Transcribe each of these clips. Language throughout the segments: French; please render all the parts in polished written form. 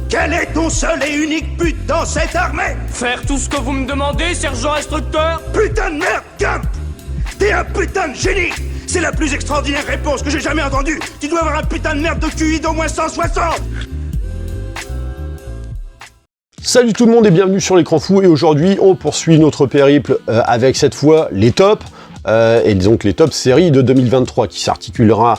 Quel est ton seul et unique but dans cette armée? Faire tout ce que vous me demandez, sergent instructeur. Putain de merde, Gump! T'es un putain de génie! C'est la plus extraordinaire réponse que j'ai jamais entendue! Tu dois avoir un putain de merde de QI d'au moins 160! Salut tout le monde et bienvenue sur l'écran fou, et aujourd'hui on poursuit notre périple avec cette fois les tops. Et donc les top séries de 2023 qui s'articulera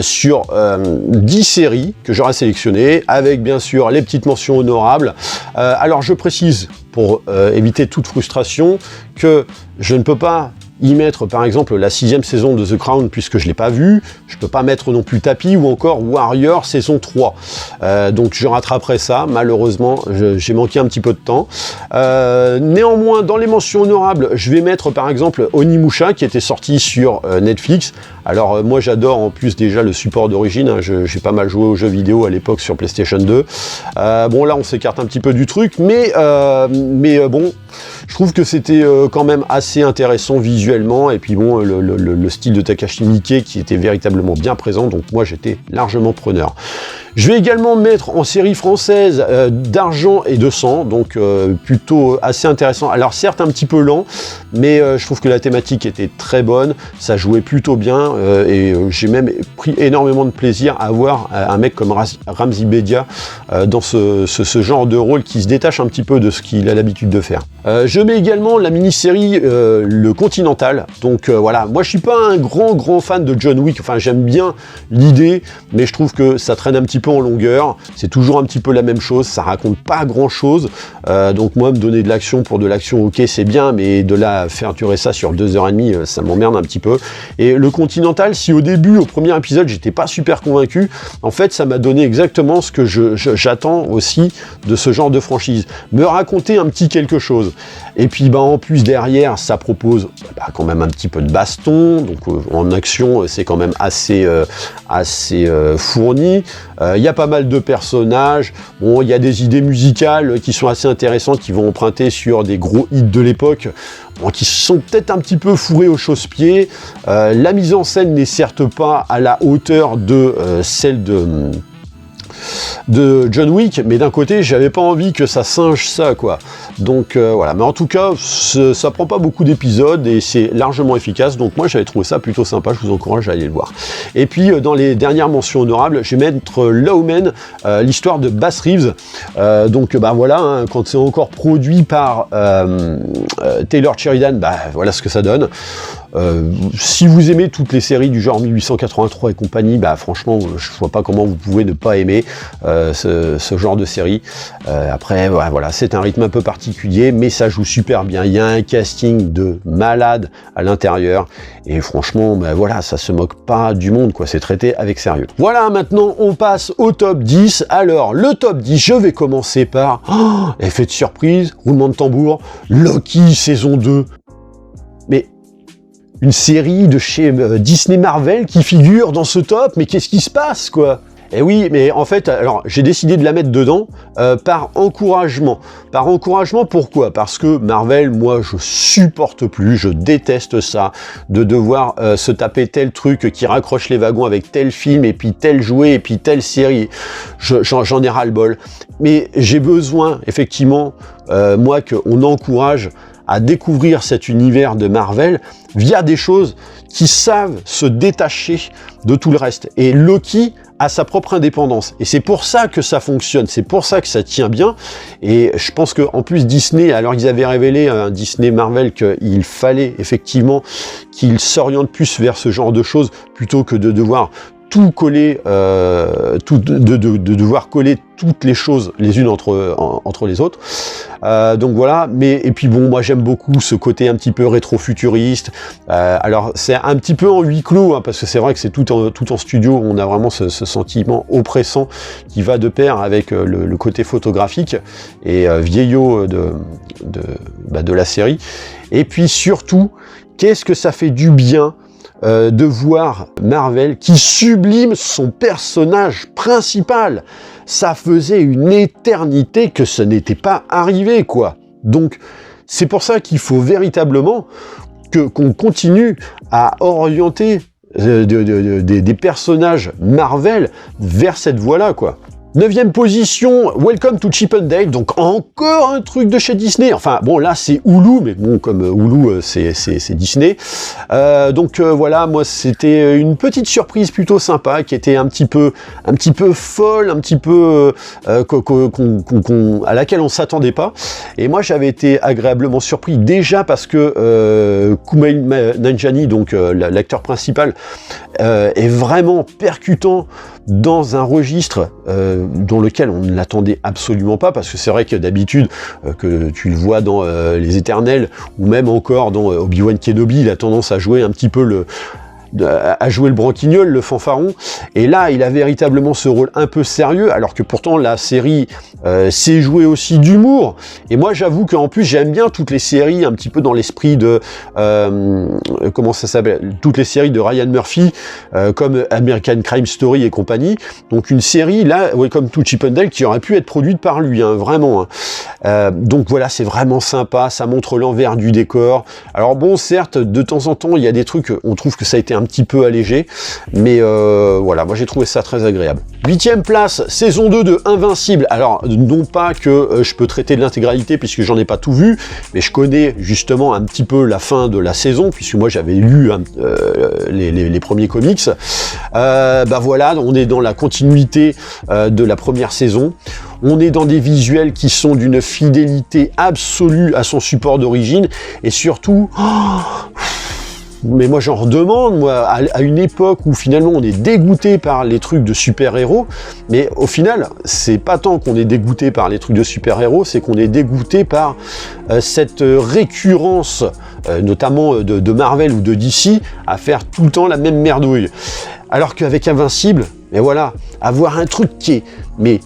sur 10 séries que j'aurai sélectionnées, avec bien sûr les petites mentions honorables. Alors je précise, pour éviter toute frustration, que je ne peux pas y mettre par exemple la 6e saison de The Crown puisque je ne l'ai pas vue. Je peux pas mettre non plus Tapi ou encore Warrior saison 3. Donc je rattraperai ça, malheureusement j'ai manqué un petit peu de temps. Néanmoins, dans les mentions honorables, je vais mettre par exemple Onimusha qui était sorti sur Netflix. Alors moi j'adore en plus déjà le support d'origine, hein. J'ai pas mal joué aux jeux vidéo à l'époque sur PlayStation 2. Bon là on s'écarte un petit peu du truc, mais bon, je trouve que c'était quand même assez intéressant visuellement, et puis bon, le style de Takashi Miike qui était véritablement bien présent, donc moi j'étais largement preneur. Je vais également mettre en série française d'Argent et de Sang, donc plutôt assez intéressant. Alors certes un petit peu lent, mais je trouve que la thématique était très bonne, ça jouait plutôt bien, et j'ai même pris énormément de plaisir à voir un mec comme Ramzy Bedia dans ce genre de rôle qui se détache un petit peu de ce qu'il a l'habitude de faire. Je mets également la mini-série Le Continental, donc voilà, moi je suis pas un grand fan de John Wick, enfin j'aime bien l'idée, mais je trouve que ça traîne un petit peu en longueur, c'est toujours un petit peu la même chose, ça raconte pas grand chose, donc moi me donner de l'action pour de l'action, ok c'est bien, mais de là faire durer ça sur 2h30, ça m'emmerde un petit peu. Et Le Continental, si au début, au premier épisode, j'étais pas super convaincu, en fait ça m'a donné exactement ce que j'attends aussi de ce genre de franchise, me raconter un petit quelque chose. Et puis bah, en plus derrière ça propose quand même un petit peu de baston, donc en action c'est quand même assez fourni. Il y a pas mal de personnages, bon, il y a des idées musicales qui sont assez intéressantes, qui vont emprunter sur des gros hits de l'époque, bon, qui sont peut-être un petit peu fourrés au chausse-pied. La mise en scène n'est certes pas à la hauteur de celle de John Wick, mais d'un côté j'avais pas envie que ça singe ça quoi, donc voilà, mais en tout cas ça prend pas beaucoup d'épisodes et c'est largement efficace, donc moi j'avais trouvé ça plutôt sympa, je vous encourage à aller le voir. Et puis dans les dernières mentions honorables, je vais mettre Lawman, l'histoire de Bass Reeves, donc bah voilà, hein, quand c'est encore produit par Taylor Sheridan, bah voilà ce que ça donne. Si vous aimez toutes les séries du genre 1883 et compagnie, bah franchement je vois pas comment vous pouvez ne pas aimer ce genre de série. Après voilà, c'est un rythme un peu particulier, mais ça joue super bien, il y a un casting de malade à l'intérieur, et franchement bah voilà, ça se moque pas du monde quoi, c'est traité avec sérieux. Voilà, maintenant on passe au top 10. Alors le top 10, je vais commencer par effet de surprise, roulement de tambour, Loki saison 2. Mais une série de chez Disney Marvel qui figure dans ce top, mais qu'est-ce qui se passe quoi? Et oui, mais en fait, alors j'ai décidé de la mettre dedans par encouragement. Par encouragement, pourquoi? Parce que Marvel, moi, je supporte plus, je déteste ça, de devoir se taper tel truc qui raccroche les wagons avec tel film, et puis tel jouet, et puis telle série. J'en ai ras-le-bol. Mais j'ai besoin, effectivement, moi, qu'on encourage à découvrir cet univers de Marvel via des choses qui savent se détacher de tout le reste. Et Loki a sa propre indépendance. Et c'est pour ça que ça fonctionne, c'est pour ça que ça tient bien. Et je pense qu'en plus Disney, alors ils avaient révélé, Disney Marvel, qu'il fallait effectivement qu'ils s'orientent plus vers ce genre de choses, plutôt que de devoir tout coller, de devoir coller toutes les choses les unes entre les autres. Donc voilà, et puis bon, moi j'aime beaucoup ce côté un petit peu rétro-futuriste. Alors c'est un petit peu en huis clos, hein, parce que c'est vrai que c'est tout en studio, on a vraiment ce sentiment oppressant qui va de pair avec le côté photographique et vieillot de la série. Et puis surtout, qu'est-ce que ça fait du bien de voir Marvel qui sublime son personnage principal. Ça faisait une éternité que ce n'était pas arrivé, quoi. Donc, c'est pour ça qu'il faut véritablement qu'on continue à orienter des personnages Marvel vers cette voie-là, quoi. 9e position, Welcome to Chip 'n Dale, donc encore un truc de chez Disney. Enfin bon, là c'est Hulu, mais bon, comme Hulu c'est Disney. Donc voilà, moi c'était une petite surprise plutôt sympa, qui était un petit peu folle, un petit peu à laquelle on s'attendait pas. Et moi j'avais été agréablement surpris déjà parce que Kumail Nanjiani, donc l'acteur principal, est vraiment percutant dans un registre dans lequel on ne l'attendait absolument pas, parce que c'est vrai que d'habitude, que tu le vois dans Les Éternels, ou même encore dans Obi-Wan Kenobi, il a tendance à jouer un petit peu le branquignol, le fanfaron, et là il a véritablement ce rôle un peu sérieux, alors que pourtant la série sait jouer aussi d'humour. Et moi j'avoue qu'en plus j'aime bien toutes les séries un petit peu dans l'esprit de comment ça s'appelle, toutes les séries de Ryan Murphy, comme American Crime Story et compagnie. Donc une série là, Welcome to Chip 'n Dale, qui aurait pu être produite par lui, hein, vraiment, hein. Donc voilà, c'est vraiment sympa, ça montre l'envers du décor. Alors bon, certes, de temps en temps il y a des trucs, on trouve que ça a été un petit peu allégé, mais voilà, moi j'ai trouvé ça très agréable. 8e place, saison 2 de Invincible. Alors non pas que je peux traiter de l'intégralité puisque j'en ai pas tout vu, mais je connais justement un petit peu la fin de la saison, puisque moi j'avais lu les premiers comics. Bah voilà, on est dans la continuité de la première saison. On est dans des visuels qui sont d'une fidélité absolue à son support d'origine, et surtout... mais moi j'en redemande, moi, à une époque où finalement on est dégoûté par les trucs de super-héros, mais au final, c'est pas tant qu'on est dégoûté par les trucs de super-héros, c'est qu'on est dégoûté par cette récurrence, notamment de Marvel ou de DC, à faire tout le temps la même merdouille. Alors qu'avec Invincible, mais voilà, avoir un truc qui est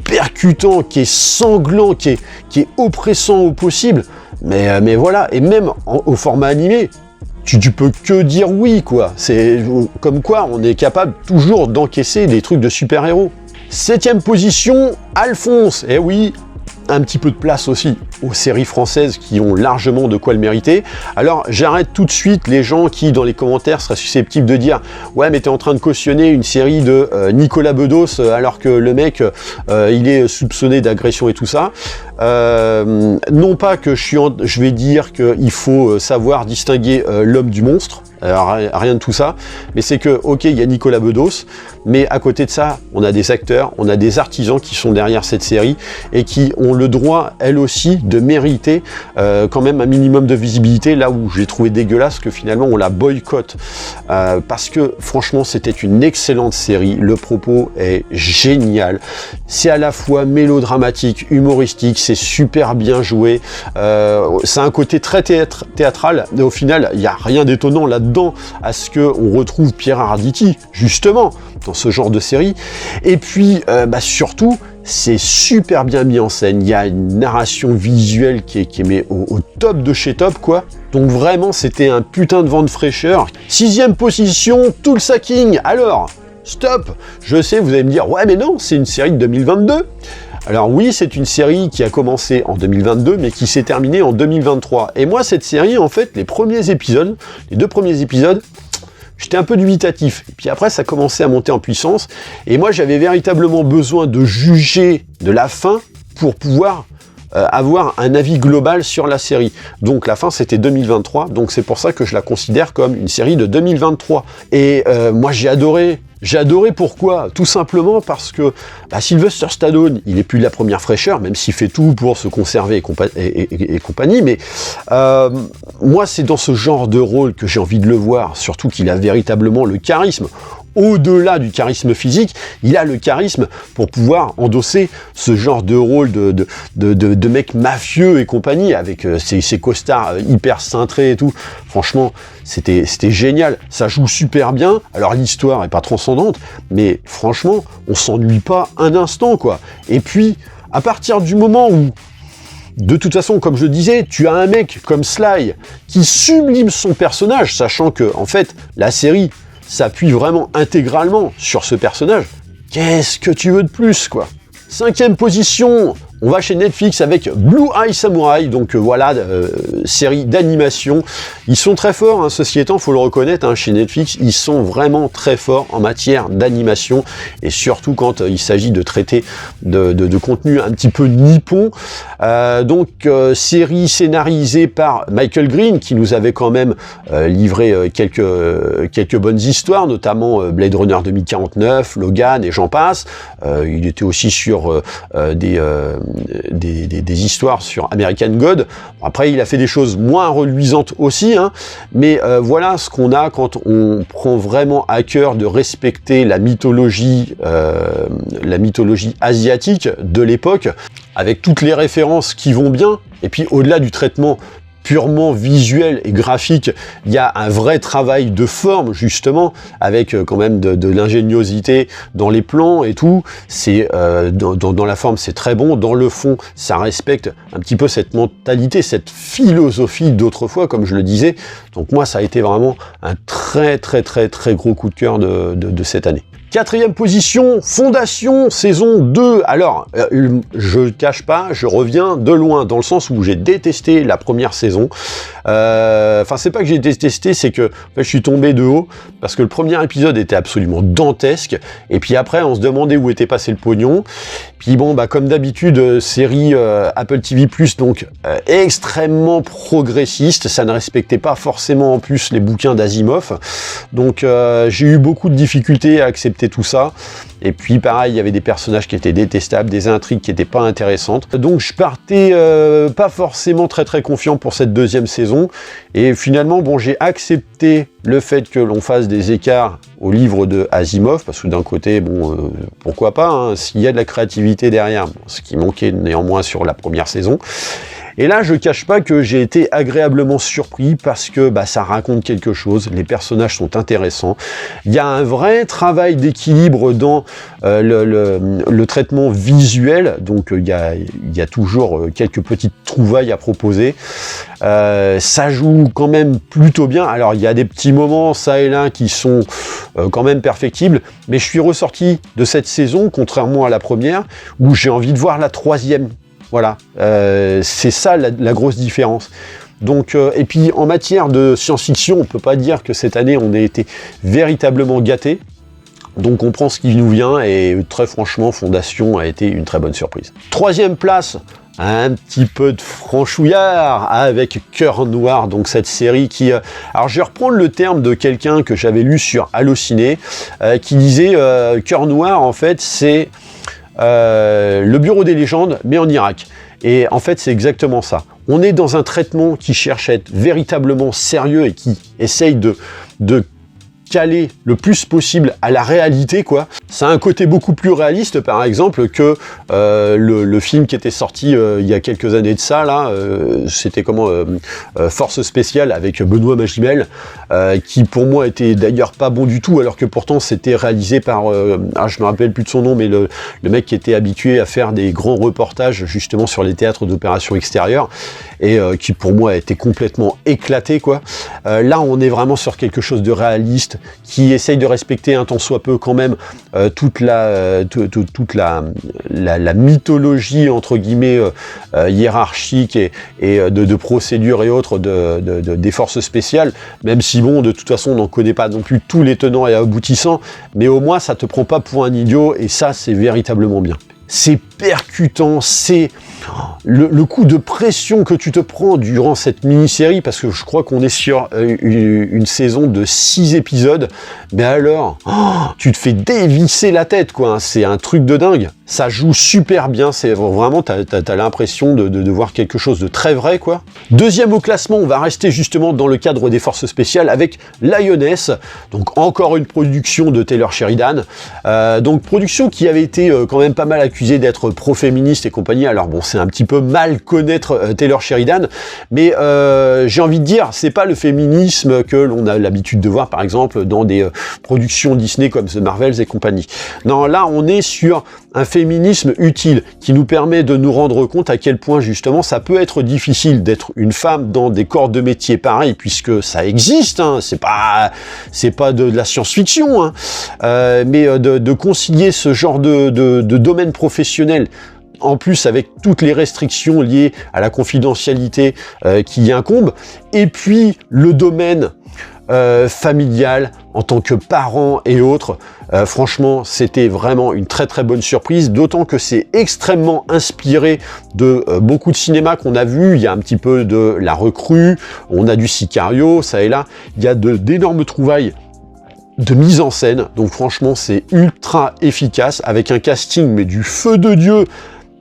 percutant, qui est sanglant, qui est oppressant au possible, mais voilà, et même au format animé, tu peux que dire oui, quoi. C'est comme quoi on est capable toujours d'encaisser des trucs de super-héros. 7e position, Alphonse. Eh oui, un petit peu de place aussi aux séries françaises qui ont largement de quoi le mériter. Alors j'arrête tout de suite les gens qui dans les commentaires seraient susceptibles de dire ouais mais t'es en train de cautionner une série de Nicolas Bedos alors que le mec il est soupçonné d'agression et tout ça. Non pas que je vais dire qu'il faut savoir distinguer l'homme du monstre, rien de tout ça, mais c'est que ok, il y a Nicolas Bedos, mais à côté de ça on a des acteurs, on a des artisans qui sont derrière cette série et qui ont le droit elles aussi de mériter quand même un minimum de visibilité, là où j'ai trouvé dégueulasse que finalement on la boycotte, parce que franchement c'était une excellente série, le propos est génial, c'est à la fois mélodramatique, humoristique, c'est super bien joué, c'est un côté très théâtral, mais au final il n'y a rien d'étonnant là-dedans à ce qu'on retrouve Pierre Arditi justement dans ce genre de série, et puis surtout c'est super bien mis en scène, il y a une narration visuelle qui est mais au top de chez top, quoi. Donc vraiment c'était un putain de vent de fraîcheur. 6e position, Tulsa King. Alors stop, je sais, vous allez me dire ouais mais non, c'est une série de 2022. Alors oui, c'est une série qui a commencé en 2022, mais qui s'est terminée en 2023. Et moi, cette série, en fait, les 2 premiers épisodes, j'étais un peu dubitatif. Et puis après, ça commençait à monter en puissance. Et moi, j'avais véritablement besoin de juger de la fin pour pouvoir avoir un avis global sur la série. Donc la fin, c'était 2023. Donc c'est pour ça que je la considère comme une série de 2023. Et moi, j'ai adoré. Pourquoi? Tout simplement parce que Sylvester Stallone, il est plus de la première fraîcheur, même s'il fait tout pour se conserver et compagnie, mais moi c'est dans ce genre de rôle que j'ai envie de le voir, surtout qu'il a véritablement le charisme. Au-delà du charisme physique, il a le charisme pour pouvoir endosser ce genre de rôle de mec mafieux et compagnie, avec ses costards hyper cintrés et tout. Franchement, c'était génial. Ça joue super bien. Alors l'histoire est pas transcendante, mais franchement, on s'ennuie pas un instant, quoi. Et puis, à partir du moment où, de toute façon, comme je disais, tu as un mec comme Sly qui sublime son personnage, sachant que, en fait, la série s'appuie vraiment intégralement sur ce personnage. Qu'est-ce que tu veux de plus, quoi? 5e position, On va chez Netflix avec Blue Eye Samurai, donc voilà, série d'animation. Ils sont très forts, hein, ceci étant, faut le reconnaître, hein, chez Netflix, ils sont vraiment très forts en matière d'animation, et surtout quand il s'agit de traiter de contenu un petit peu nippon. Série scénarisée par Michael Green, qui nous avait quand même livré quelques bonnes histoires, notamment Blade Runner 2049, Logan et j'en passe. Il était aussi sur des histoires sur American God. Après, il a fait des choses moins reluisantes aussi, hein, mais voilà ce qu'on a quand on prend vraiment à cœur de respecter la mythologie asiatique de l'époque, avec toutes les références qui vont bien, et puis au-delà du traitement purement visuel et graphique, il y a un vrai travail de forme, justement, avec quand même de l'ingéniosité dans les plans et tout. C'est dans la forme, c'est très bon. Dans le fond, ça respecte un petit peu cette mentalité, cette philosophie d'autrefois, comme je le disais. Donc moi, ça a été vraiment un très gros coup de cœur de cette année. 4e position, Fondation, saison 2. Alors, je cache pas, je reviens de loin, dans le sens où j'ai détesté la première saison. Enfin, c'est pas que j'ai détesté, c'est que en fait, je suis tombé de haut, parce que le premier épisode était absolument dantesque, et puis après, on se demandait où était passé le pognon. Puis bon, bah comme d'habitude, série Apple TV+, donc extrêmement progressiste, ça ne respectait pas forcément en plus les bouquins d'Asimov. Donc j'ai eu beaucoup de difficultés à accepter tout ça. Et puis pareil, il y avait des personnages qui étaient détestables, des intrigues qui n'étaient pas intéressantes. Donc je partais pas forcément très confiant pour cette deuxième saison. Et finalement, bon, j'ai accepté le fait que l'on fasse des écarts au livre de Asimov, parce que d'un côté, bon, pourquoi pas, hein, s'il y a de la créativité derrière, ce qui manquait néanmoins sur la première saison. Et là, je cache pas que j'ai été agréablement surpris parce que bah, ça raconte quelque chose, les personnages sont intéressants, il y a un vrai travail d'équilibre dans le traitement visuel, donc il y a toujours quelques petites trouvailles à proposer. Ça joue quand même plutôt bien, alors il y a des petits moments ça et là qui sont quand même perfectibles, mais je suis ressorti de cette saison, contrairement à la première, où j'ai envie de voir la troisième. Voilà, c'est ça la grosse différence. Donc, et puis en matière de science-fiction, on peut pas dire que cette année on a été véritablement gâtés. Donc on prend ce qui nous vient et très franchement, Fondation a été une très bonne surprise. 3e place, un petit peu de franchouillard avec Cœur Noir, donc cette série qui... alors je vais reprendre le terme de quelqu'un que j'avais lu sur Allociné, qui disait Cœur Noir en fait c'est... le bureau des légendes, mais en Irak. Et en fait, c'est exactement ça. On est dans un traitement qui cherche à être véritablement sérieux et qui essaye de caler le plus possible à la réalité, quoi. Ça a un côté beaucoup plus réaliste, par exemple, que le film qui était sorti il y a quelques années de ça, là, c'était comment Force Spéciale avec Benoît Magimel, qui pour moi était d'ailleurs pas bon du tout, alors que pourtant c'était réalisé par, je me rappelle plus de son nom, mais le mec qui était habitué à faire des grands reportages justement sur les théâtres d'opérations extérieures, et qui pour moi a été complètement éclaté, quoi. Là, on est vraiment sur quelque chose de réaliste, qui essaye de respecter un tant soit peu quand même toute la mythologie entre guillemets hiérarchique et de procédures et autres des forces spéciales, même si bon, de toute façon on n'en connaît pas non plus tous les tenants et aboutissants, mais au moins ça te prend pas pour un idiot, et ça c'est véritablement bien. C'est percutant, c'est le coup de pression que tu te prends durant cette mini-série, parce que je crois qu'on est sur une saison de 6 épisodes, mais alors, tu te fais dévisser la tête, quoi, hein, c'est un truc de dingue. Ça joue super bien, c'est vraiment, t'as l'impression de voir quelque chose de très vrai, quoi. 2e au classement, on va rester justement dans le cadre des forces spéciales avec Lioness, donc encore une production de Taylor Sheridan, donc production qui avait été quand même pas mal accusée d'être pro-féministe et compagnie. Alors bon, c'est un petit peu mal connaître Taylor Sheridan, mais j'ai envie de dire, c'est pas le féminisme que l'on a l'habitude de voir par exemple dans des productions Disney comme The Marvels et compagnie. Non, là on est sur un féminisme utile qui nous permet de nous rendre compte à quel point justement ça peut être difficile d'être une femme dans des corps de métier pareils, puisque ça existe, hein, c'est pas de la science-fiction, hein, mais de concilier ce genre de domaine professionnel en plus avec toutes les restrictions liées à la confidentialité qui y incombe, et puis le domaine familial en tant que parent et autres, franchement c'était vraiment une très très bonne surprise, d'autant que c'est extrêmement inspiré de beaucoup de cinéma qu'on a vu. Il y a un petit peu de La Recrue, on a du Sicario, ça et là, il y a d'énormes trouvailles de mise en scène, donc franchement c'est ultra efficace, avec un casting mais du feu de Dieu,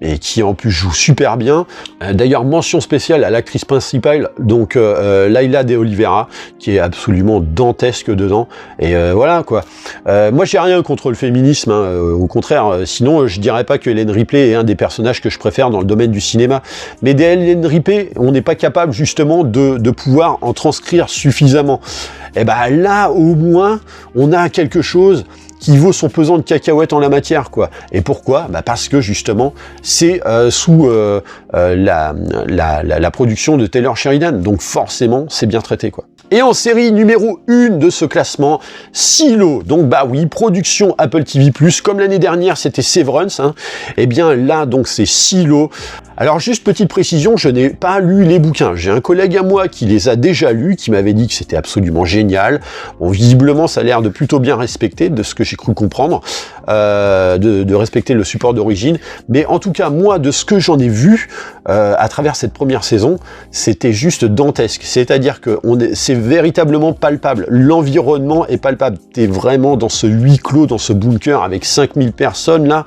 et qui en plus joue super bien. D'ailleurs, mention spéciale à l'actrice principale, donc Laila de Oliveira, qui est absolument dantesque dedans. Et voilà quoi. Moi, j'ai rien contre le féminisme, hein, au contraire. Sinon, je dirais pas que Hélène Ripley est un des personnages que je préfère dans le domaine du cinéma. Mais des Hélène Ripley, on n'est pas capable justement de pouvoir en transcrire suffisamment. Et ben là, au moins, on a quelque chose qui vaut son pesant de cacahuètes en la matière, quoi. Et pourquoi? Bah parce que justement, c'est sous la production de Taylor Sheridan, donc forcément, c'est bien traité, quoi. Et en série numéro 1 de ce classement, Silo. Donc bah oui, production Apple TV+, comme l'année dernière c'était Severance, hein. Et bien là donc c'est Silo. Alors juste petite précision, je n'ai pas lu les bouquins. J'ai un collègue à moi qui les a déjà lus, qui m'avait dit que c'était absolument génial. Bon, visiblement ça a l'air de plutôt bien respecter, de ce que j'ai cru comprendre, de respecter le support d'origine. Mais en tout cas, moi, de ce que j'en ai vu à travers cette première saison, c'était juste dantesque. C'est-à-dire que c'est véritablement palpable. L'environnement est palpable. T'es vraiment dans ce huis clos, dans ce bunker avec 5000 personnes là.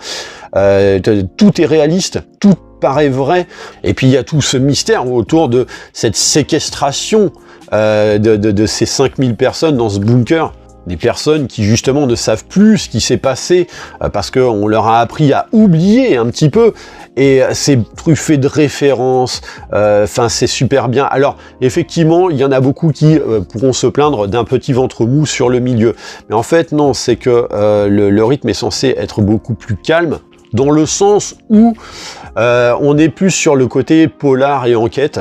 Tout est réaliste, tout paraît vrai. Et puis il y a tout ce mystère autour de cette séquestration de ces 5000 personnes dans ce bunker. Des personnes qui justement ne savent plus ce qui s'est passé parce qu'on leur a appris à oublier un petit peu, et c'est truffé de références, enfin c'est super bien. Alors effectivement il y en a beaucoup qui pourront se plaindre d'un petit ventre mou sur le milieu, mais en fait non, c'est que le rythme est censé être beaucoup plus calme, dans le sens où on est plus sur le côté polar et enquête,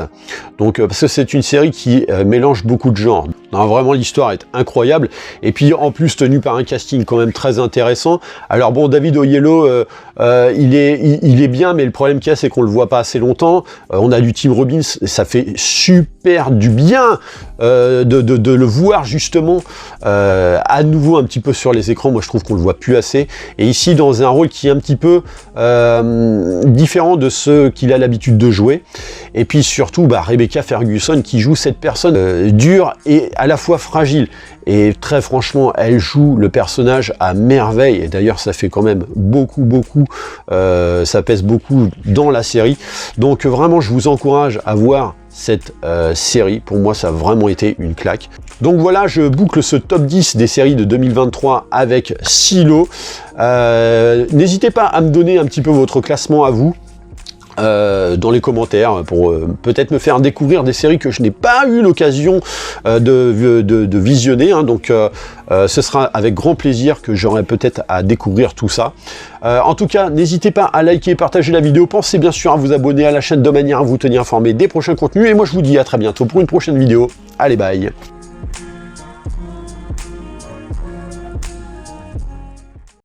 donc parce que c'est une série qui mélange beaucoup de genres. Non, vraiment l'histoire est incroyable, et puis en plus tenu par un casting quand même très intéressant. Alors bon, David Oyelowo, il est bien, mais le problème qu'il y a, c'est qu'on le voit pas assez longtemps. On a du Tim Robbins, ça fait super du bien de le voir justement à nouveau un petit peu sur les écrans. Moi je trouve qu'on le voit plus assez, et ici dans un rôle qui est un petit peu différent de ce qu'il a l'habitude de jouer. Et puis surtout Rebecca Ferguson qui joue cette personne dure et à la fois fragile, et très franchement elle joue le personnage à merveille, et d'ailleurs ça fait quand même beaucoup, ça pèse beaucoup dans la série. Donc vraiment je vous encourage à voir cette série. Pour moi ça a vraiment été une claque. Donc voilà, je boucle ce top 10 des séries de 2023 avec Silo. N'hésitez pas à me donner un petit peu votre classement à vous dans les commentaires, pour peut-être me faire découvrir des séries que je n'ai pas eu l'occasion de visionner, hein. Donc ce sera avec grand plaisir que j'aurai peut-être à découvrir tout ça. En tout cas, n'hésitez pas à liker et partager la vidéo. Pensez bien sûr à vous abonner à la chaîne de manière à vous tenir informé des prochains contenus, et moi je vous dis à très bientôt pour une prochaine vidéo. Allez, bye.